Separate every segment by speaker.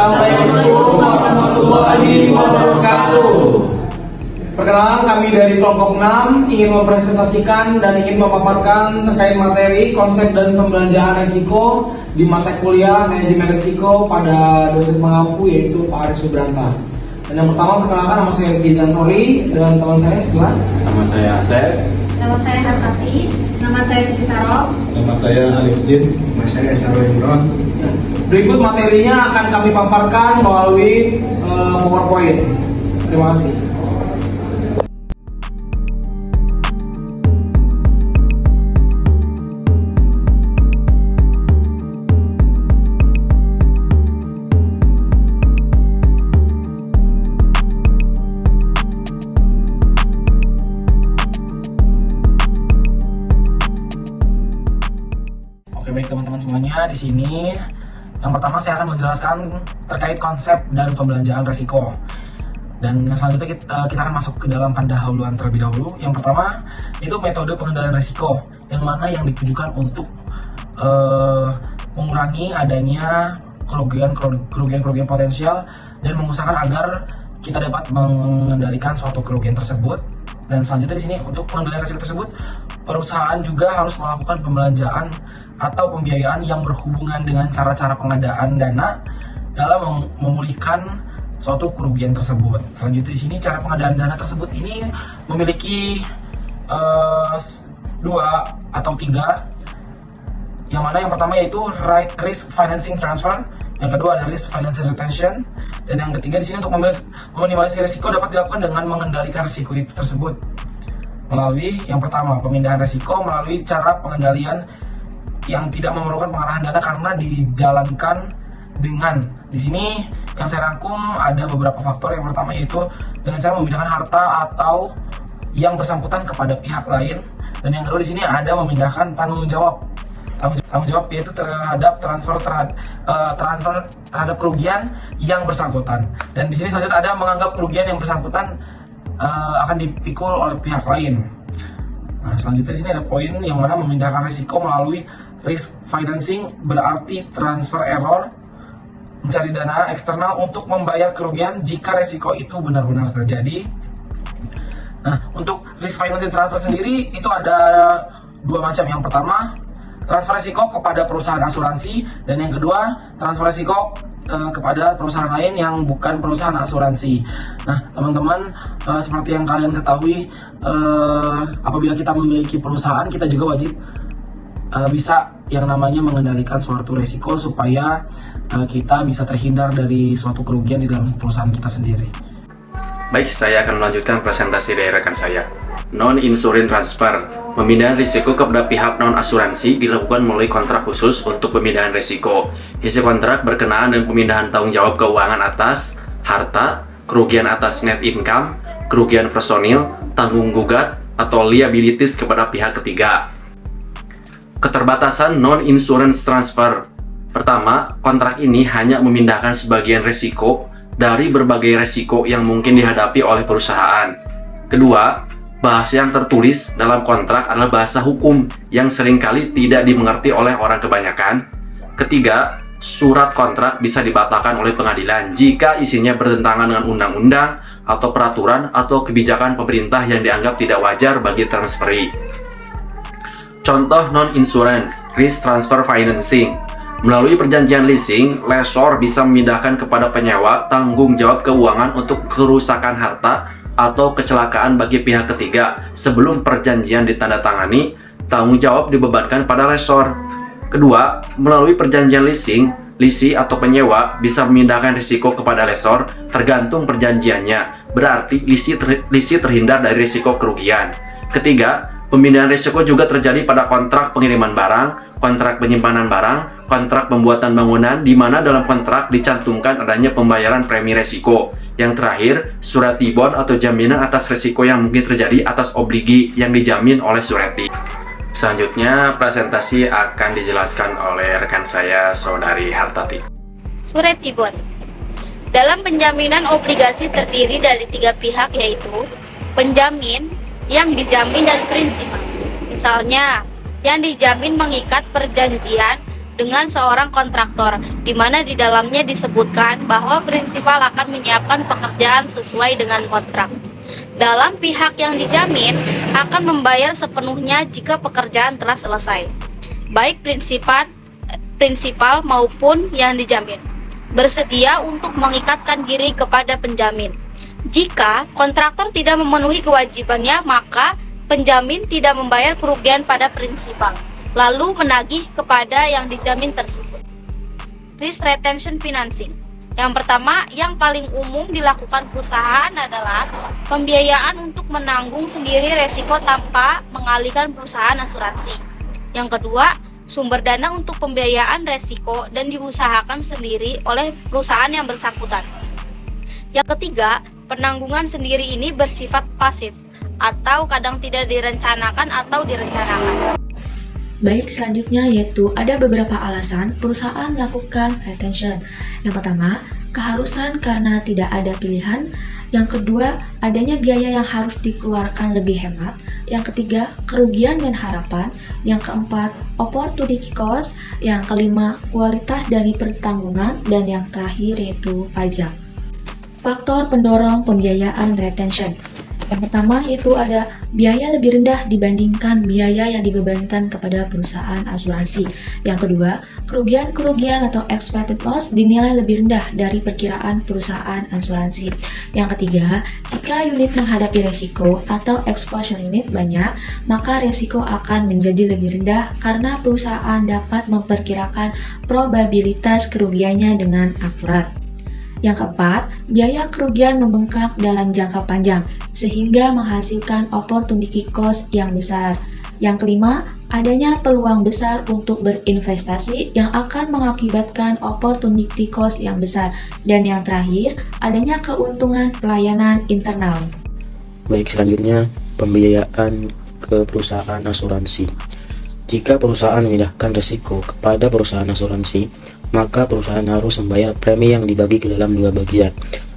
Speaker 1: Assalamualaikum warahmatullahi wabarakatuh. Perkenalkan, kami dari kelompok 6 ingin mempresentasikan dan ingin memaparkan terkait materi konsep dan pembelanjaan resiko di mata kuliah manajemen resiko pada dosen pengampu yaitu Pak Aris Subranta. Dan yang pertama, perkenalkan, nama saya Rifki Zansori dan teman saya sebelah.
Speaker 2: Nama saya Asep.
Speaker 3: Nama saya Hartati. Nama saya Siti Sarok.
Speaker 4: Nama saya Ali Husin.
Speaker 5: Nama saya Sarul Imron.
Speaker 1: Berikut materinya akan kami paparkan melalui PowerPoint. Terima kasih. Oke, baik teman-teman semuanya, di sini yang pertama saya akan menjelaskan terkait konsep dan pembelanjaan resiko. Dan yang selanjutnya kita akan masuk ke dalam pendahuluan terlebih dahulu. Yang pertama itu metode pengendalian resiko, yang mana yang ditujukan untuk mengurangi adanya kerugian potensial dan mengusahakan agar kita dapat mengendalikan suatu kerugian tersebut. Dan selanjutnya di sini untuk pengendalian risiko tersebut, perusahaan juga harus melakukan pembelanjaan atau pembiayaan yang berhubungan dengan cara-cara pengadaan dana dalam memulihkan suatu kerugian tersebut. Selanjutnya di sini cara pengadaan dana tersebut ini memiliki 2 atau 3, yang mana yang pertama yaitu risk financing transfer, yang kedua adalah risk financing retention, dan yang ketiga di sini untuk meminimalisir risiko dapat dilakukan dengan mengendalikan risiko itu tersebut melalui yang pertama pemindahan risiko melalui cara pengendalian yang tidak memerlukan pengarahan dana karena dijalankan dengan di sini yang saya rangkum ada beberapa faktor. Yang pertama yaitu dengan cara memindahkan harta atau yang bersangkutan kepada pihak lain, dan yang kedua di sini ada memindahkan tanggung jawab yaitu terhadap transfer terhadap kerugian yang bersangkutan. Dan di sini selanjutnya ada menganggap kerugian yang bersangkutan akan dipikul oleh pihak lain. Nah, selanjutnya di sini ada poin yang mana memindahkan risiko melalui risk financing, berarti transfer error, mencari dana eksternal untuk membayar kerugian jika risiko itu benar-benar terjadi. Nah, untuk risk financing transfer sendiri itu ada 2 macam. Yang pertama, transfer risiko kepada perusahaan asuransi, dan yang kedua, transfer risiko kepada perusahaan lain yang bukan perusahaan asuransi. Nah, teman-teman, seperti yang kalian ketahui, apabila kita memiliki perusahaan, kita juga wajib bisa yang namanya mengendalikan suatu risiko supaya kita bisa terhindar dari suatu kerugian di dalam perusahaan kita sendiri.
Speaker 2: Baik, saya akan melanjutkan presentasi dari rekan saya. Non-insurance transfer, pemindahan risiko kepada pihak non-asuransi dilakukan melalui kontrak khusus untuk pemindahan risiko. Isi kontrak berkenaan dengan pemindahan tanggung jawab keuangan atas harta, kerugian atas net income, kerugian personil, tanggung gugat, atau liabilities kepada pihak ketiga. Keterbatasan non-insurance transfer. Pertama, kontrak ini hanya memindahkan sebagian risiko dari berbagai risiko yang mungkin dihadapi oleh perusahaan. Kedua, bahasa yang tertulis dalam kontrak adalah bahasa hukum yang seringkali tidak dimengerti oleh orang kebanyakan. Ketiga, surat kontrak bisa dibatalkan oleh pengadilan jika isinya bertentangan dengan undang-undang atau peraturan atau kebijakan pemerintah yang dianggap tidak wajar bagi transferee. Contoh non-insurance, risk transfer financing. Melalui perjanjian leasing, lessor bisa memindahkan kepada penyewa tanggung jawab keuangan untuk kerusakan harta atau kecelakaan bagi pihak ketiga. Sebelum perjanjian ditandatangani, tanggung jawab dibebankan pada lessor. Kedua, melalui perjanjian leasing, lisi atau penyewa bisa memindahkan risiko kepada lessor tergantung perjanjiannya. Berarti lisi terhindar dari risiko kerugian. Ketiga, pemindahan risiko juga terjadi pada kontrak pengiriman barang, kontrak penyimpanan barang, kontrak pembuatan bangunan, di mana dalam kontrak dicantumkan adanya pembayaran premi risiko. Yang terakhir, surety bond atau jaminan atas risiko yang mungkin terjadi atas obligi yang dijamin oleh surety. Selanjutnya, presentasi akan dijelaskan oleh rekan saya, Saudari Hartati.
Speaker 3: Surety bond. Dalam penjaminan obligasi terdiri dari 3 pihak, yaitu penjamin, yang dijamin, dan prinsipal. Misalnya, yang dijamin mengikat perjanjian dengan seorang kontraktor, di mana di dalamnya disebutkan bahwa prinsipal akan menyiapkan pekerjaan sesuai dengan kontrak. Dalam pihak yang dijamin akan membayar sepenuhnya jika pekerjaan telah selesai, baik prinsipal maupun yang dijamin bersedia untuk mengikatkan diri kepada penjamin. Jika kontraktor tidak memenuhi kewajibannya, maka penjamin tidak membayar kerugian pada prinsipal, lalu menagih kepada yang dijamin tersebut. Risk retention financing. Yang pertama, yang paling umum dilakukan perusahaan adalah pembiayaan untuk menanggung sendiri resiko tanpa mengalihkan perusahaan asuransi. Yang kedua, sumber dana untuk pembiayaan resiko dan diusahakan sendiri oleh perusahaan yang bersangkutan. Yang ketiga, penanggungan sendiri ini bersifat pasif atau kadang tidak direncanakan atau direncanakan.
Speaker 4: Baik, selanjutnya yaitu ada beberapa alasan perusahaan melakukan retention. Yang pertama, keharusan karena tidak ada pilihan. Yang kedua, adanya biaya yang harus dikeluarkan lebih hemat. Yang ketiga, kerugian dan harapan. Yang keempat, opportunity cost. Yang kelima, kualitas dari pertanggungan. Dan yang terakhir yaitu pajak. Faktor pendorong pembiayaan retention. Yang pertama itu ada biaya lebih rendah dibandingkan biaya yang dibebankan kepada perusahaan asuransi. Yang kedua, kerugian atau expected loss dinilai lebih rendah dari perkiraan perusahaan asuransi. Yang ketiga, jika unit menghadapi resiko atau exposure unit banyak, maka resiko akan menjadi lebih rendah karena perusahaan dapat memperkirakan probabilitas kerugiannya dengan akurat. Yang keempat, biaya kerugian membengkak dalam jangka panjang, sehingga menghasilkan opportunity cost yang besar. Yang kelima, adanya peluang besar untuk berinvestasi yang akan mengakibatkan opportunity cost yang besar. Dan yang terakhir, adanya keuntungan pelayanan internal.
Speaker 5: Baik, selanjutnya pembiayaan ke perusahaan asuransi. Jika perusahaan memindahkan risiko kepada perusahaan asuransi, maka perusahaan harus membayar premi yang dibagi ke dalam dua bagian.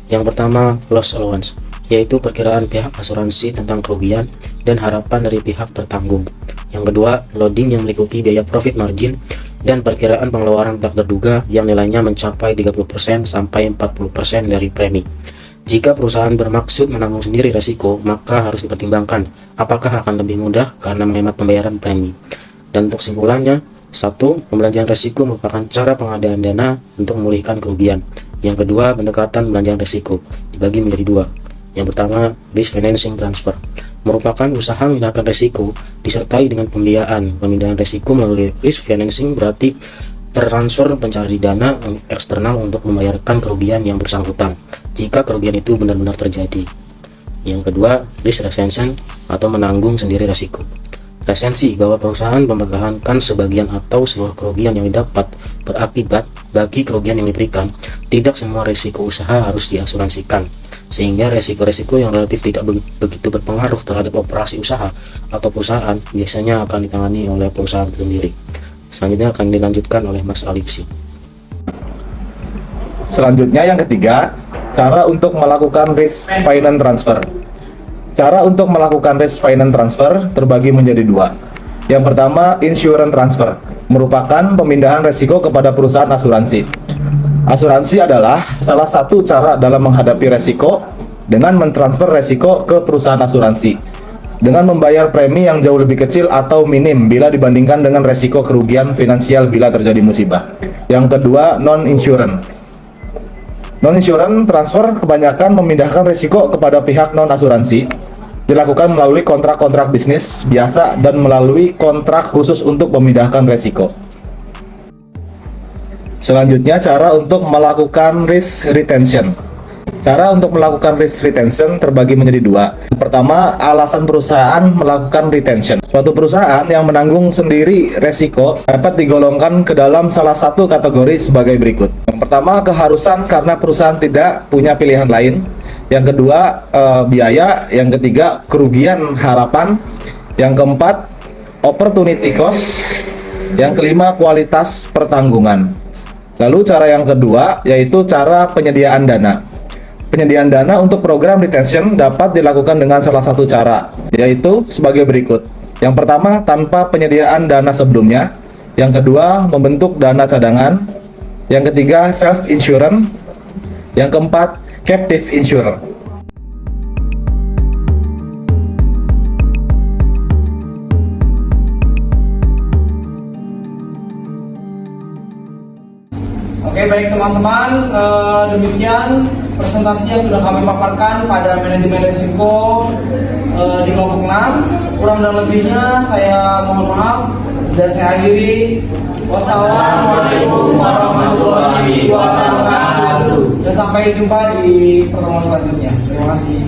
Speaker 5: Yang pertama, loss allowance, yaitu perkiraan pihak asuransi tentang kerugian dan harapan dari pihak tertanggung. Yang kedua, loading yang meliputi biaya profit margin dan perkiraan pengeluaran tak terduga yang nilainya mencapai 30% sampai 40% dari premi. Jika perusahaan bermaksud menanggung sendiri risiko, maka harus dipertimbangkan apakah akan lebih mudah karena menghemat pembayaran premi. Dan untuk kesimpulannya, 1. Pembelanjaan risiko merupakan cara pengadaan dana untuk memulihkan kerugian. Yang kedua, pendekatan pembelanjaan risiko dibagi menjadi dua. Yang pertama, risk financing transfer, merupakan usaha memindahkan risiko disertai dengan pembiayaan. Pemindahan risiko melalui risk financing berarti transfer pencari dana eksternal untuk membayarkan kerugian yang bersangkutan jika kerugian itu benar-benar terjadi. Yang kedua, risk retention atau menanggung sendiri risiko. Resensi bahwa perusahaan mempertahankan sebagian atau seluruh kerugian yang didapat berakibat bagi kerugian yang diberikan. Tidak semua risiko usaha harus diasuransikan, sehingga risiko-risiko yang relatif tidak begitu berpengaruh terhadap operasi usaha atau perusahaan biasanya akan ditangani oleh perusahaan itu sendiri. Selanjutnya akan dilanjutkan oleh Mas Alifsi.
Speaker 6: Selanjutnya yang ketiga, cara untuk melakukan risk finance transfer. Cara untuk melakukan risk finance transfer terbagi menjadi dua. Yang pertama, insurance transfer, merupakan pemindahan risiko kepada perusahaan asuransi. Asuransi adalah salah satu cara dalam menghadapi risiko dengan mentransfer risiko ke perusahaan asuransi dengan membayar premi yang jauh lebih kecil atau minim bila dibandingkan dengan risiko kerugian finansial bila terjadi musibah. Yang kedua, non-insurance. Non-insurance transfer kebanyakan memindahkan risiko kepada pihak non-asuransi, dilakukan melalui kontrak-kontrak bisnis biasa dan melalui kontrak khusus untuk memindahkan risiko. Selanjutnya, cara untuk melakukan risk retention. Cara untuk melakukan risk retention terbagi menjadi dua. Pertama, alasan perusahaan melakukan retention. Suatu perusahaan yang menanggung sendiri resiko dapat digolongkan ke dalam salah satu kategori sebagai berikut. Yang pertama, keharusan karena perusahaan tidak punya pilihan lain. Yang kedua, biaya. Yang ketiga, kerugian harapan. Yang keempat, opportunity cost. Yang kelima, kualitas pertanggungan. Lalu cara yang kedua yaitu cara penyediaan dana. Penyediaan dana untuk program retention dapat dilakukan dengan salah satu cara, yaitu sebagai berikut. Yang pertama, tanpa penyediaan dana sebelumnya. Yang kedua, membentuk dana cadangan. Yang ketiga, self insurance. Yang keempat, captive insurance.
Speaker 1: Oke, baik teman-teman, demikian presentasi yang sudah kami paparkan pada manajemen risiko di kelompok 6. Kurang dan lebihnya saya mohon maaf dan saya akhiri. Wassalamualaikum warahmatullahi wabarakatuh. Dan sampai jumpa di pertemuan selanjutnya. Terima kasih.